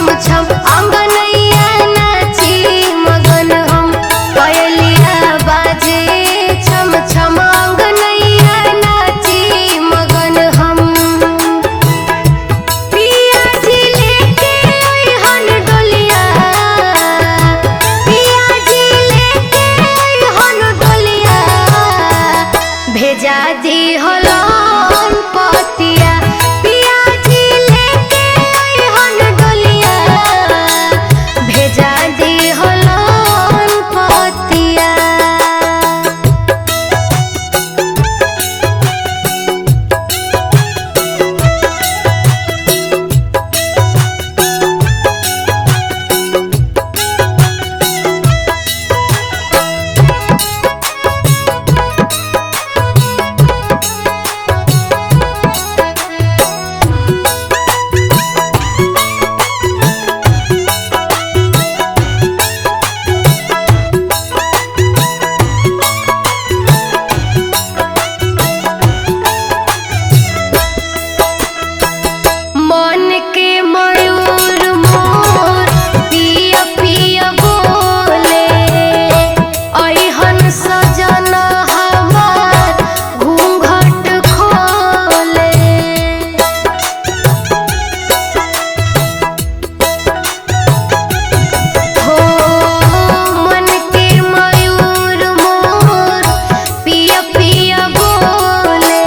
छम छम आंगनैया नाची मगन हम पायलिया बाजे छम छम आंगनैया नाची मगन हम पिया जी लेके अइहन डोलिया पिया जी लेके अइहन डोलिया भेजा दी हलन पतिया पिया जी लेके अइहन डोलिया भेजा दी हलन पतिया। मन के मयूर मोर पिया पिया बोले अइहन सजना हमार घूंघट खोले हो मन के मयूर मोर पिया पिया बोले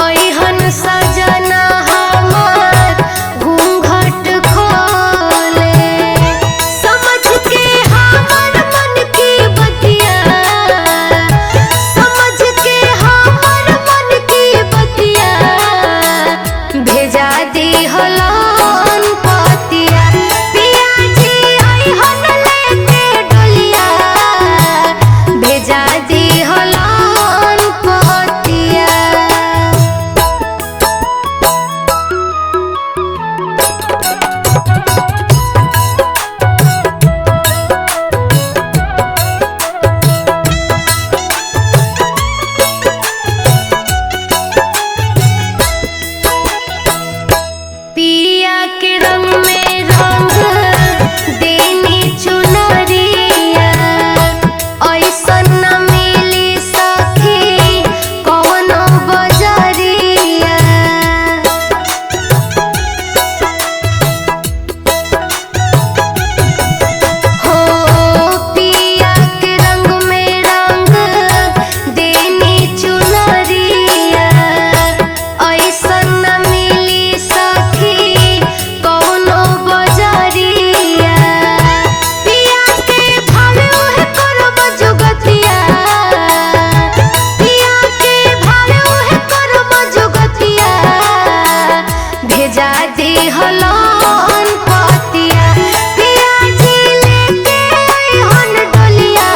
अइहन सजना हमार घूंघट खोले समझ के हमर मन की बतिया समझ के हमर मन की बतिया भेजा दी हलन पतिया पिया जी अइहन लेके डोलिया भेजा दी हलन पतिया। पिया के रंग में रंग देनी चुनरिया ऐसन न मिली सखी कौनो बजरिया हो पिया के रंग में रंग देनी चुनरिया ऐसन न मिली सखी कौनो बजरिया पिया के भावे उहे करब जुगतिया पिया के भावे उहे करब जुगतिया भेजा दी हलन पतिया पिया जी लेके अइहन डोलिया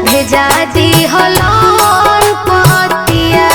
भेजा दी हलन पतिया।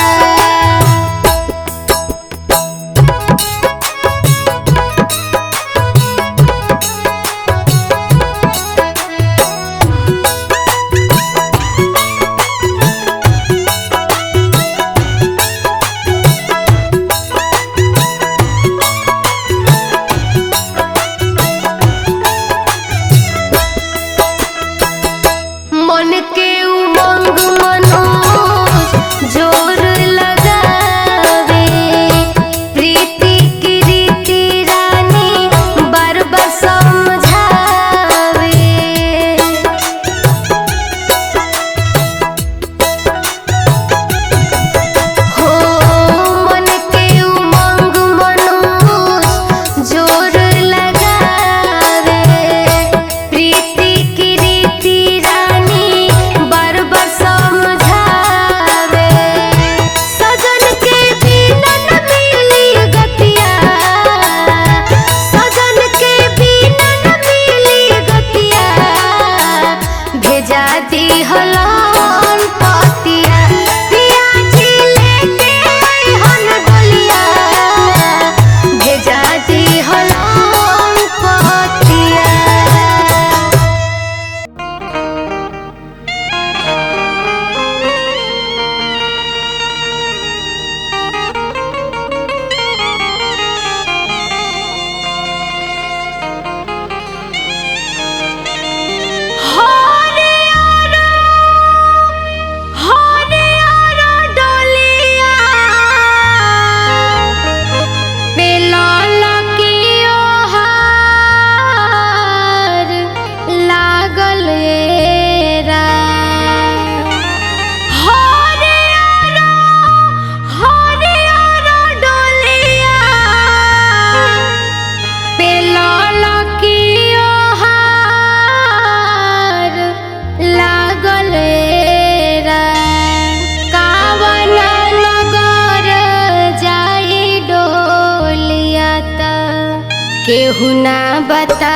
केहू ना बता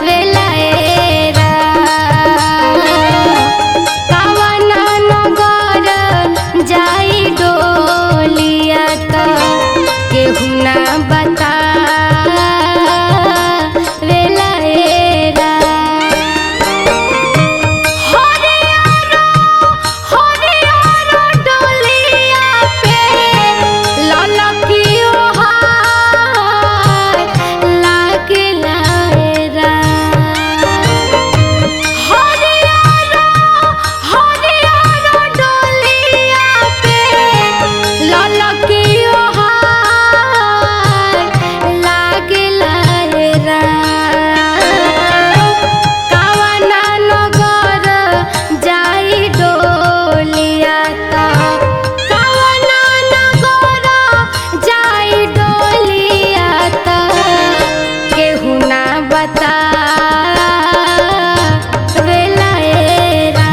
वेलाएरा कवना नगर जाई डोलिया त केहू ना बता वेलाएरा हरियारो डोलिया पे ललकियो केहू ना बता वेलाएरा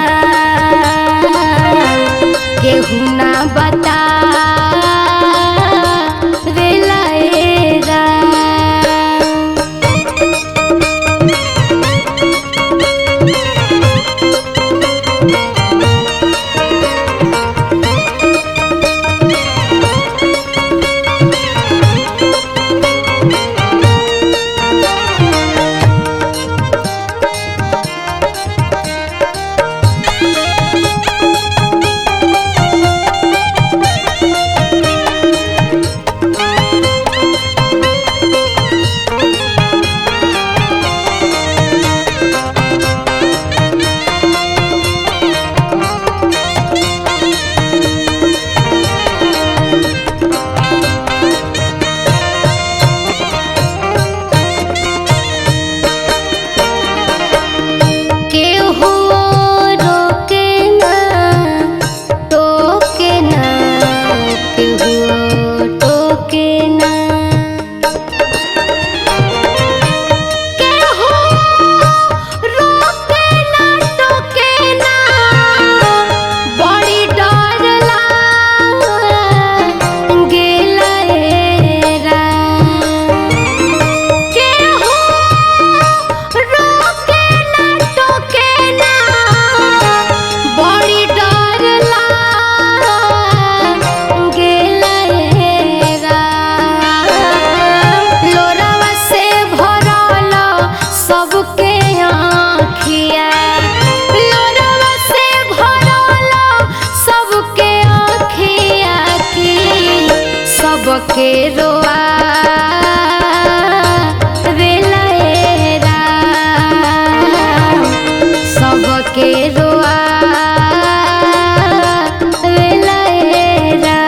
के रोआ वेलाएरा सबके रोआ वेलाएरा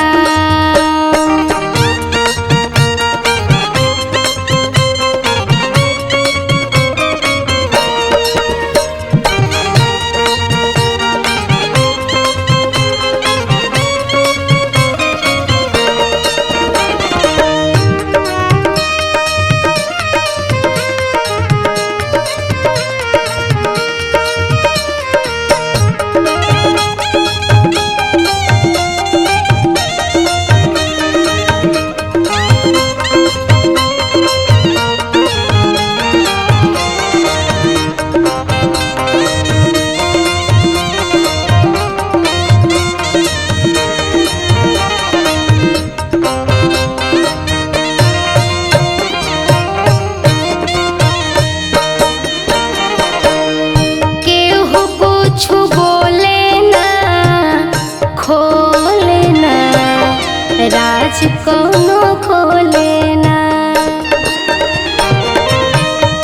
राज कोनो खोले ना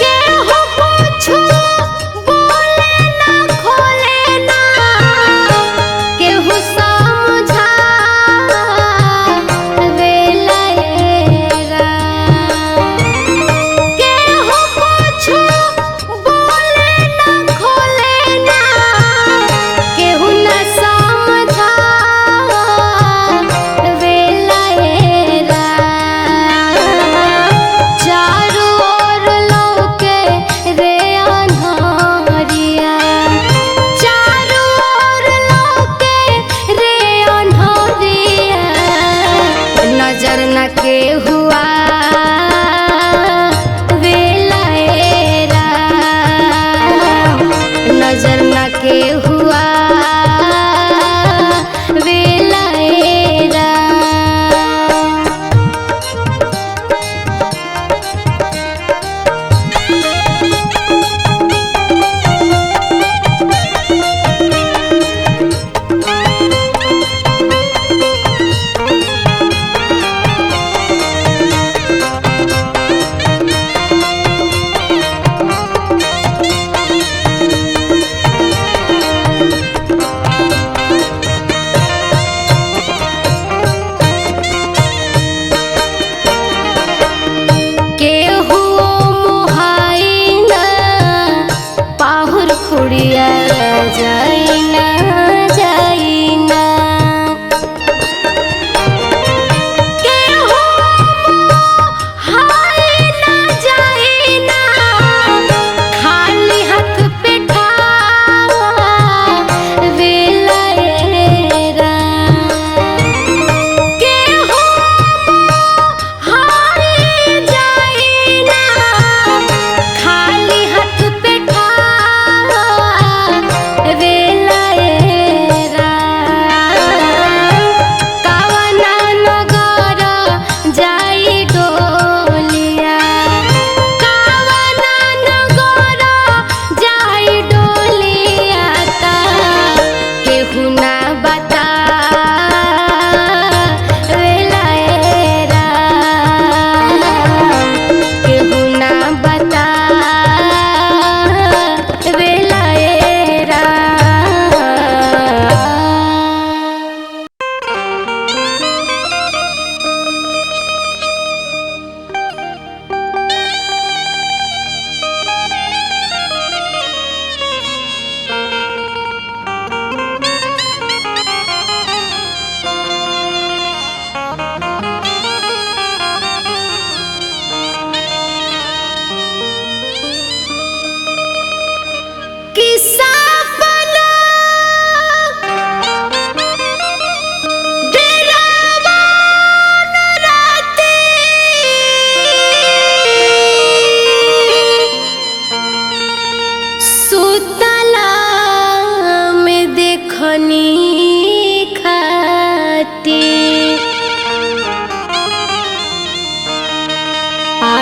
केहू कुछु बोले ना खोले ना केहू समझा वेलाएरा केहू कुछु बोले ना खोले ना केहू ना समझा वेलाएरा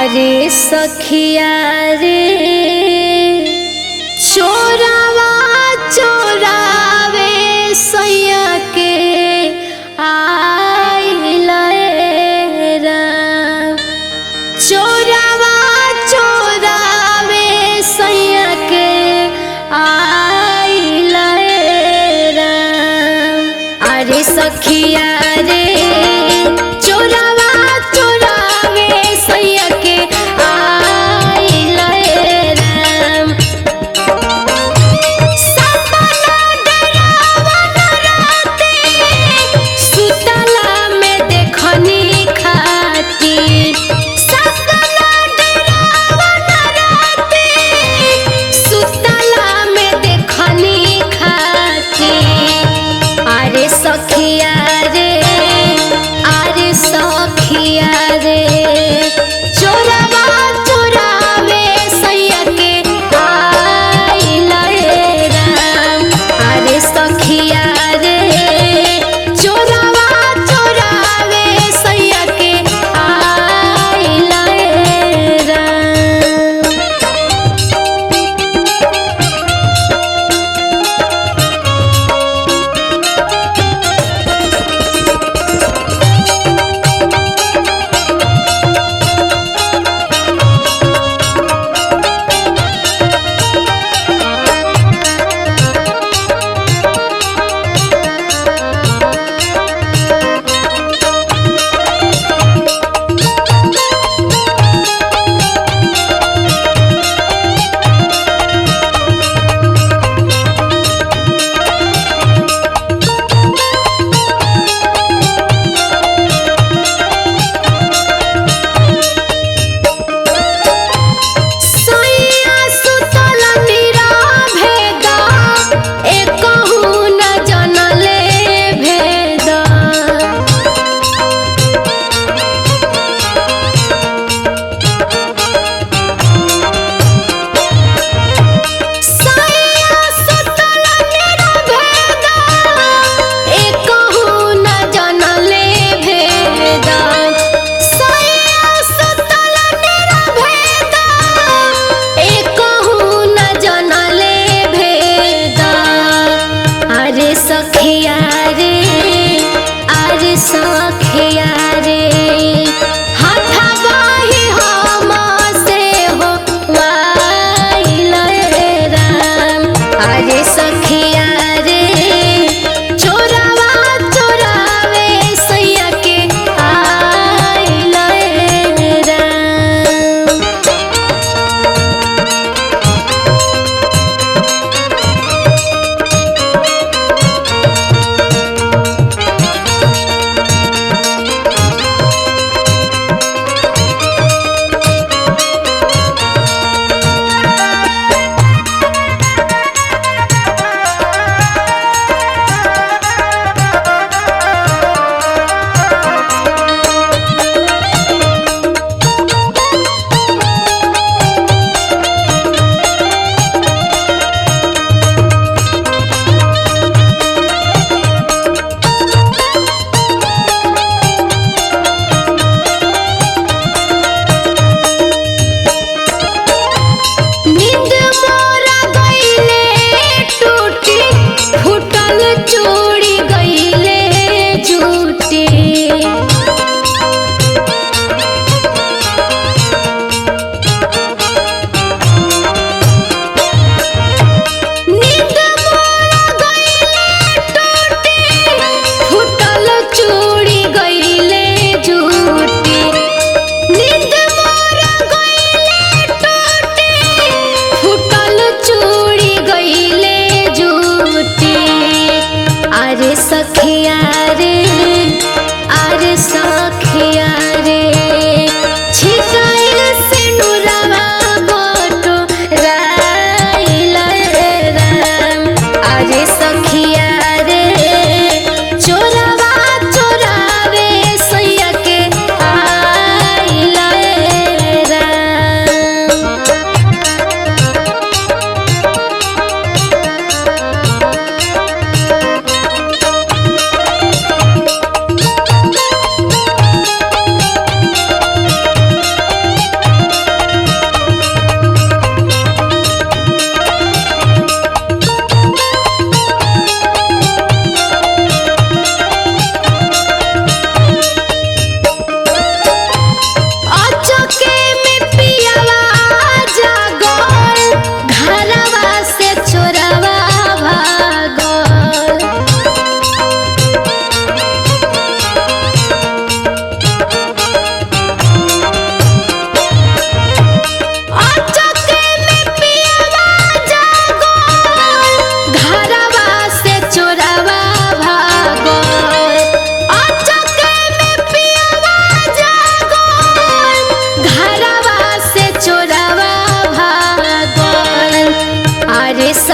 अरे सखिया रे चोरावा चोरावे सैया के आइल राम। चोरावा चोरावे सैया के आइल राम। अरे सखिया रे चोरावा चोरावे सैया के आइल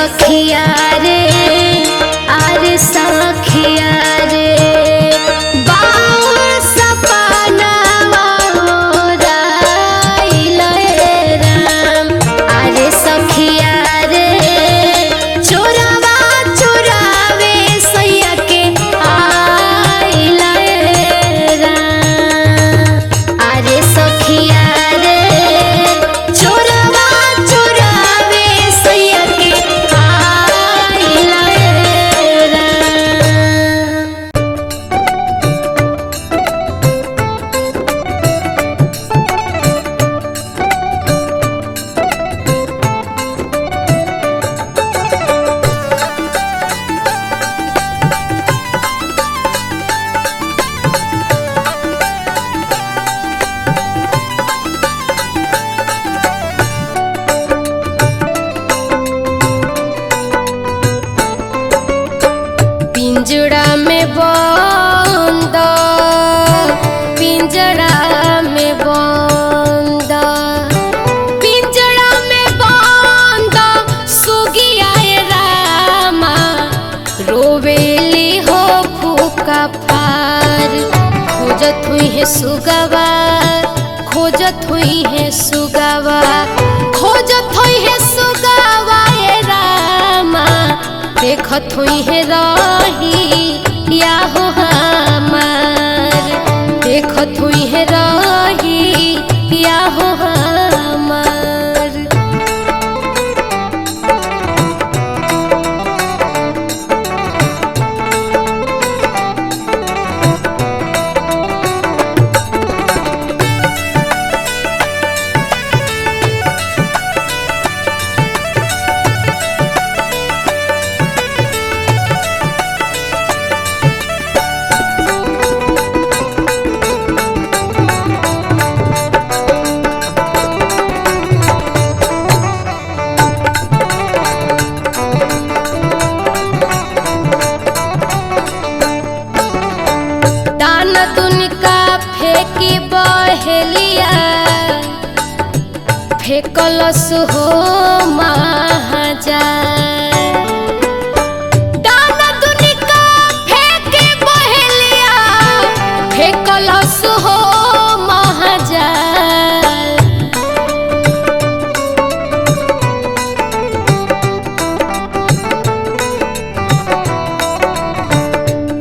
सखिया रे अरे सखिया रे बाउर सपनावा मोराइल राम। अरे सखिया रे चोरावा चोरावे सैया के आइल राम। अरे सखिया रे चोरावा चोरावे सैया के आइल राम। पिंजड़ा में बंद पिंजड़ा में बंद पिंजड़ा में बंद सुगिया रामा रोवेली हो फूका फार। खोजत हुई है सुगवा खोजत हुई है सुगवा खोजत हुई है सुगवा रामा देखत हुई है रही या हो हमार। देखत हुई है रही या हो हमार। दाना तुनिका फेंकी बहेलिया फेंकलस हो महाजान। दाना तुनिका फेंकी बहेलिया फेंकलस हो महाजान।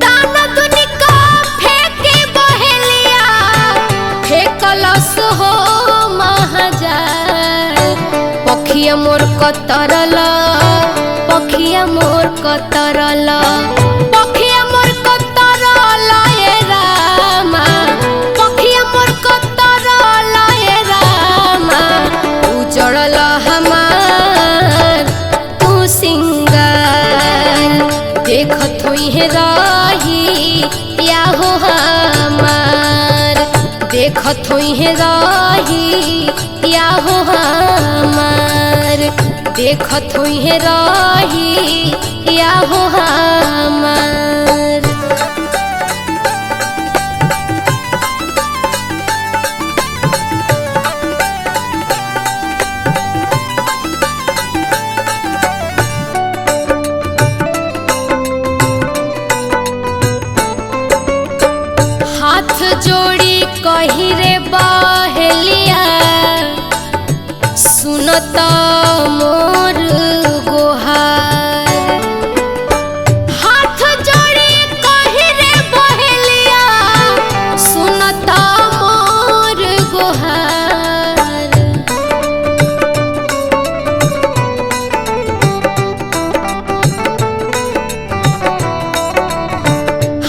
दाना तुनिका फेंकी बहेलिया फेंकलस हो महाजान। पखिया मोर कतरल पखिया मोर कतरल पखिया मोर कतरल रामा पखिया मोर कतरल रामा उजड़ल हमार तू सिंगार। देखत हुई है रही या हो हमार। देखत हुई है रही या हो हमार। देखत हुई है रही या हो हमार। हाथ जोड़ी कही रे बहेलिया सुनत मोर गोहार। हाथ जोड़ी कही रे बहेलिया सुनत मोर गोहार।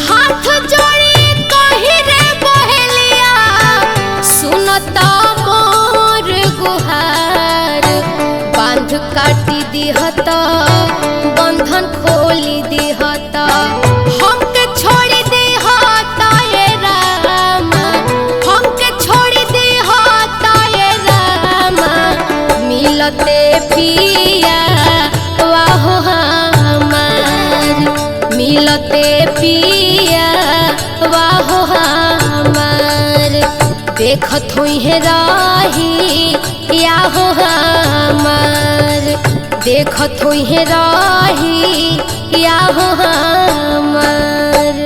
हाथ जोड़ी कही रे बहेलिया सुनत मोर गुहार। बांध काटी दिहत बंधन खोली दिहत हमके छोड़ी दिहत रामा हमके छोड़ी दिहत रामा। मिलते पिया वाहो हमार मिलते पिया वाहो हमार। देखत हुई है राही या हो हमार। देखत होइहे रही या हो हमार।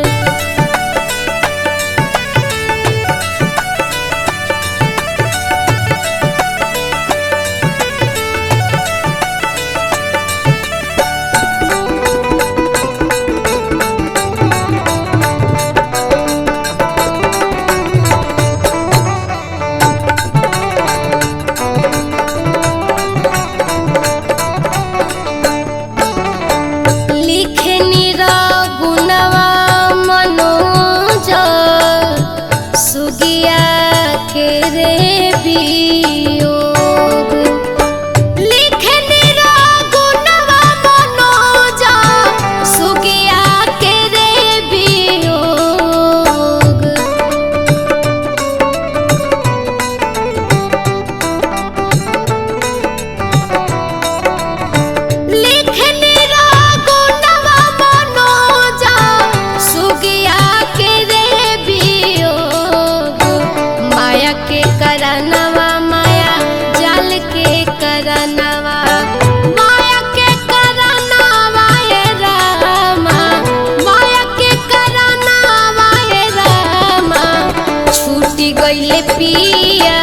गईले पिया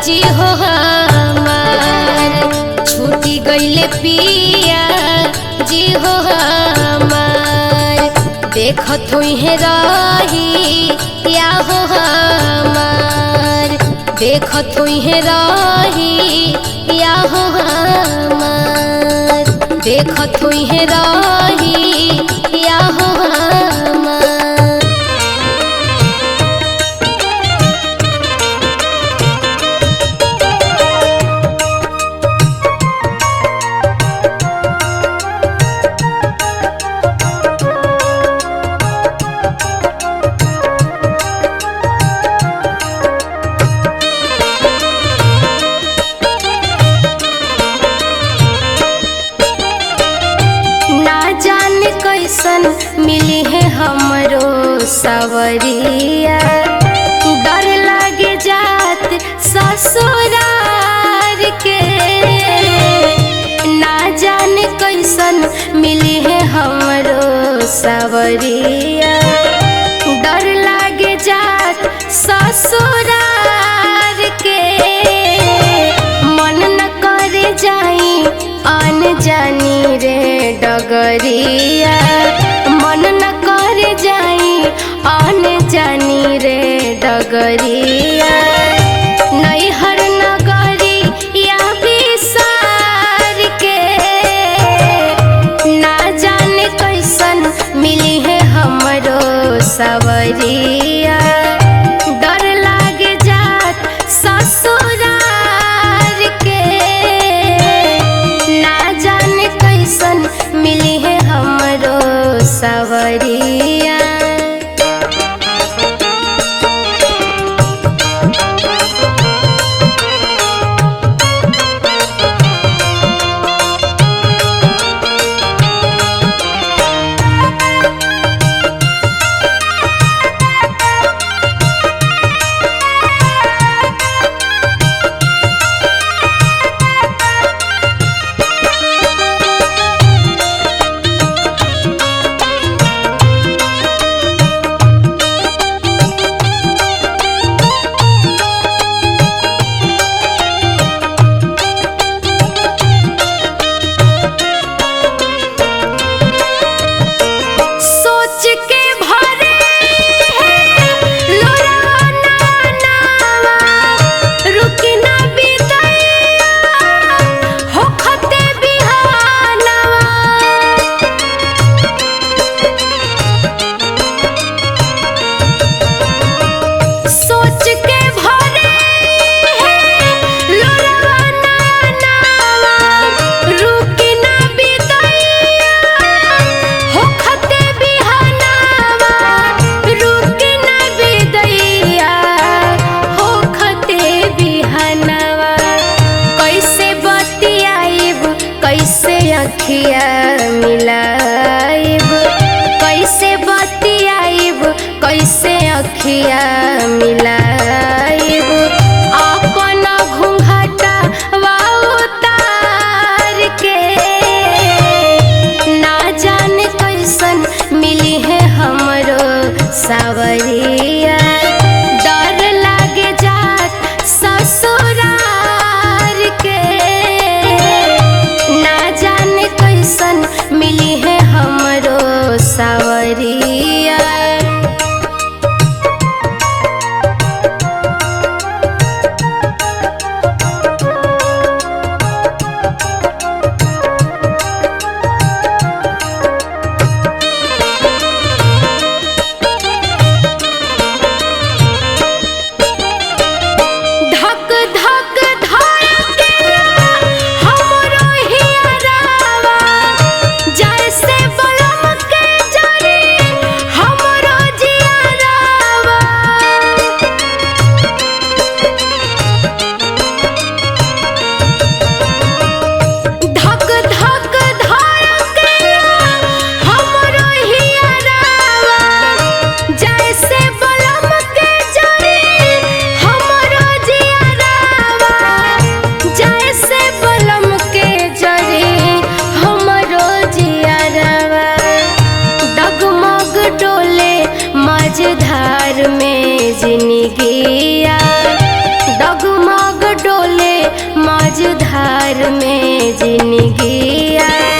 जी हो हमार, छूटी गईले पिया जी हो हमार। देखत होइहे रही या हो हमार, देखत होइहे रही या हो हमार, देखत होइहे रही या हो हमार। कैसन मिली है हमरो सवरिया, डर लागे जात ससुरार के। ना जाने कैसन मिली है हमरो सवरिया, डर लागे जात ससुरार के। मन न करे जाई आन जानी रे डगरिया, मन न करे जाई आन जानी रे डगरिया। नैहर नगरी या विसार के, ना जाने कैसन मिली है हमरो सवरिया, डर लागे जात ससुरार के। ना जाने कैसन मिली है हमरो सवरिया। अखिया मिलाइब कैसे बतियाइब, कैसे अखिया मिलाइब। अपन घूंघटा उतार के मझधार में जिंदगिया डगमग डोले मझधार में जिंदगिया।